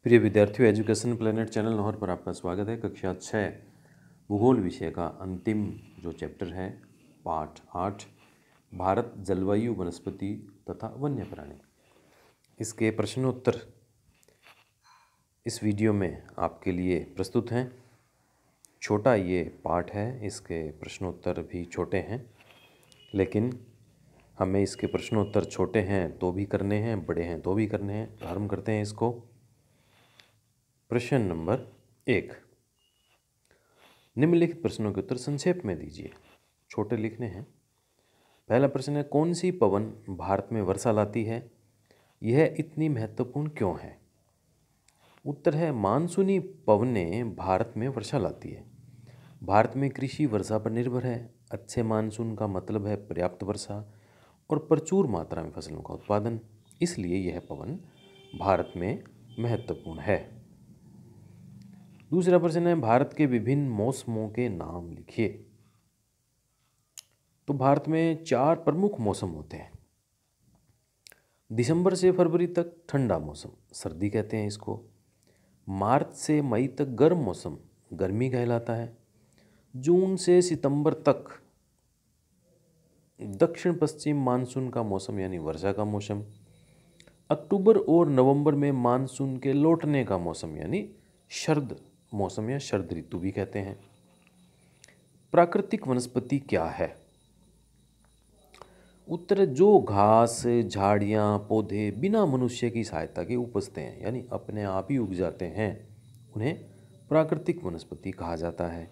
प्रिय विद्यार्थियों, education planet channel Lahore पर आपका स्वागत है। कक्षा 6 भूगोल विषय का अंतिम जो चैप्टर है, पाठ 8, भारत जलवायु, वनस्पति तथा वन्य प्राणी, इसके प्रश्नोत्तर इस वीडियो में आपके लिए प्रस्तुत हैं। छोटा ये पाठ है, इसके प्रश्नोत्तर भी छोटे हैं, लेकिन हमें इसके प्रश्नोत्तर छोटे हैं तो भी करने हैं, बड़े हैं तो भी करने हैं। प्रारंभ करते हैं इसको। प्रश्न नंबर 1, निम्नलिखित प्रश्नों के उत्तर संक्षेप में दीजिए। छोटे लिखने हैं। पहला प्रश्न है, कौन सी पवन भारत में वर्षा लाती है? यह इतनी महत्वपूर्ण क्यों है? उत्तर है, मानसूनी पवनें भारत में वर्षा लाती है। भारत में कृषि वर्षा पर निर्भर है। अच्छे मानसून का मतलब है पर्याप्त वर्षा और प्रचुर मात्रा में फसलों का उत्पादन, इसलिए यह पवन भारत में महत्वपूर्ण है। दूसरा प्रश्न है, भारत के विभिन्न मौसमों के नाम लिखिए। तो भारत में 4 प्रमुख मौसम होते हैं। दिसंबर से फरवरी तक ठंडा मौसम, सर्दी कहते हैं इसको। मार्च से मई तक गर्म मौसम, गर्मी कहलाता है। जून से सितंबर तक दक्षिण पश्चिम मानसून का मौसम यानी वर्षा का मौसम। अक्टूबर और नवंबर में मानसून के लौटने का मौसम यानी शरद मौसम या शरद ऋतु भी कहते हैं। प्राकृतिक वनस्पति क्या है? उत्तर, जो घास, झाड़ियाँ, पौधे बिना मनुष्य की सहायता के उपजते हैं यानी अपने आप ही उग जाते हैं, उन्हें प्राकृतिक वनस्पति कहा जाता है।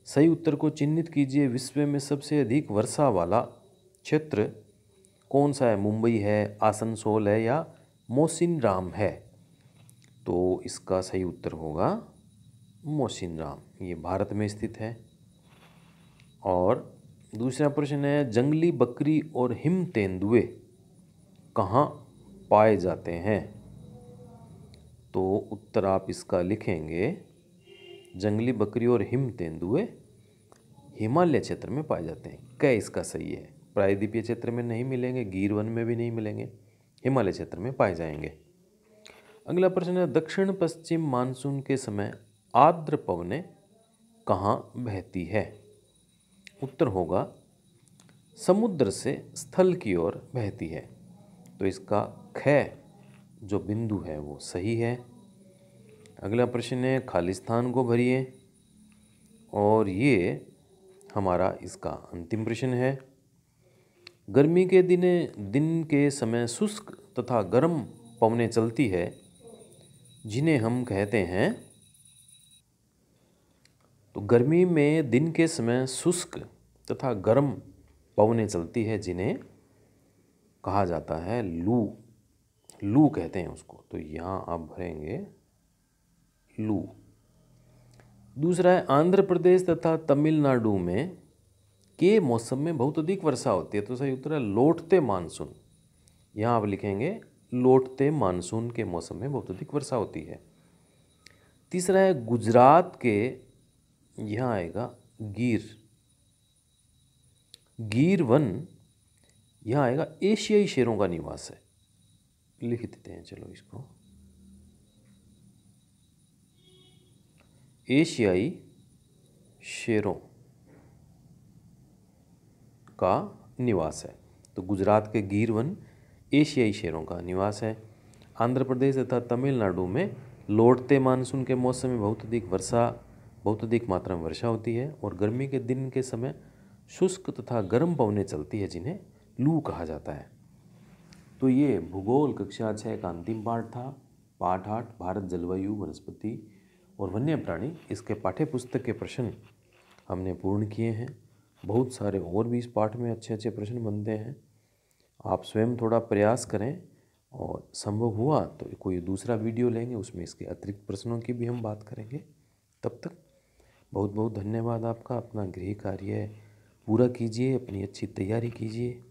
सही उत्तर को चिन्हित कीजिए। विश्व में सबसे अधिक वर्षा वाला क्षेत्र कौन सा है? मुंबई है, आसनसोल है या मौसिनराम है? तो इसका सही उत्तर होगा मौसिनराम, ये भारत में स्थित है। और दूसरा प्रश्न है, जंगली बकरी और हिम तेंदुए कहाँ पाए जाते हैं? तो उत्तर आप इसका लिखेंगे, जंगली बकरी और हिम तेंदुए हिमालय क्षेत्र में पाए जाते हैं। क्या इसका सही है? प्रायद्वीपीय क्षेत्र में नहीं मिलेंगे, गिर वन में भी नहीं मिलेंगे, हिमालय क्षेत्र में पाए जाएंगे। अगला प्रश्न है, दक्षिण पश्चिम मानसून के समय आर्द्र पवनें कहाँ बहती है? उत्तर होगा, समुद्र से स्थल की ओर बहती है। तो इसका ख जो बिंदु है वो सही है। अगला प्रश्न है, खालिस्तान को भरिए, और ये हमारा इसका अंतिम प्रश्न है। गर्मी के दिन के समय शुष्क तथा गर्म पवनें चलती है, जिन्हें हम कहते हैं। तो गर्मी में दिन के समय शुष्क तथा गर्म पवनें चलती है, जिन्हें कहा जाता है लू। लू कहते हैं उसको। तो यहाँ आप भरेंगे लू। दूसरा है, आंध्र प्रदेश तथा तमिलनाडु में के मौसम में बहुत अधिक वर्षा होती है। तो सही उत्तर है लौटते मानसून। यहाँ आप लिखेंगे लौटते मानसून के मौसम में बहुत अधिक वर्षा होती है। तीसरा है, गुजरात के, यहाँ आएगा गिर वन, यहाँ आएगा एशियाई शेरों का निवास है। लिख देते हैं चलो इसको, एशियाई शेरों का निवास है। तो गुजरात के गिर वन एशियाई शेरों का निवास है। आंध्र प्रदेश तथा तमिलनाडु में लौटते मानसून के मौसम में बहुत अधिक मात्रा में वर्षा होती है, और गर्मी के दिन के समय शुष्क तथा गर्म पवनें चलती है, जिन्हें लू कहा जाता है। तो ये भूगोल कक्षा 6 का अंतिम पाठ था। पाठ 8, भारत जलवायु, वनस्पति और वन्य प्राणी, इसके पाठ्य पुस्तक के प्रश्न हमने पूर्ण किए हैं। बहुत सारे और भी इस पाठ में अच्छे अच्छे प्रश्न बनते हैं। आप स्वयं थोड़ा प्रयास करें, और संभव हुआ तो कोई दूसरा वीडियो लेंगे, उसमें इसके अतिरिक्त प्रश्नों की भी हम बात करेंगे। तब तक बहुत बहुत धन्यवाद आपका। अपना गृह कार्य पूरा कीजिए, अपनी अच्छी तैयारी कीजिए।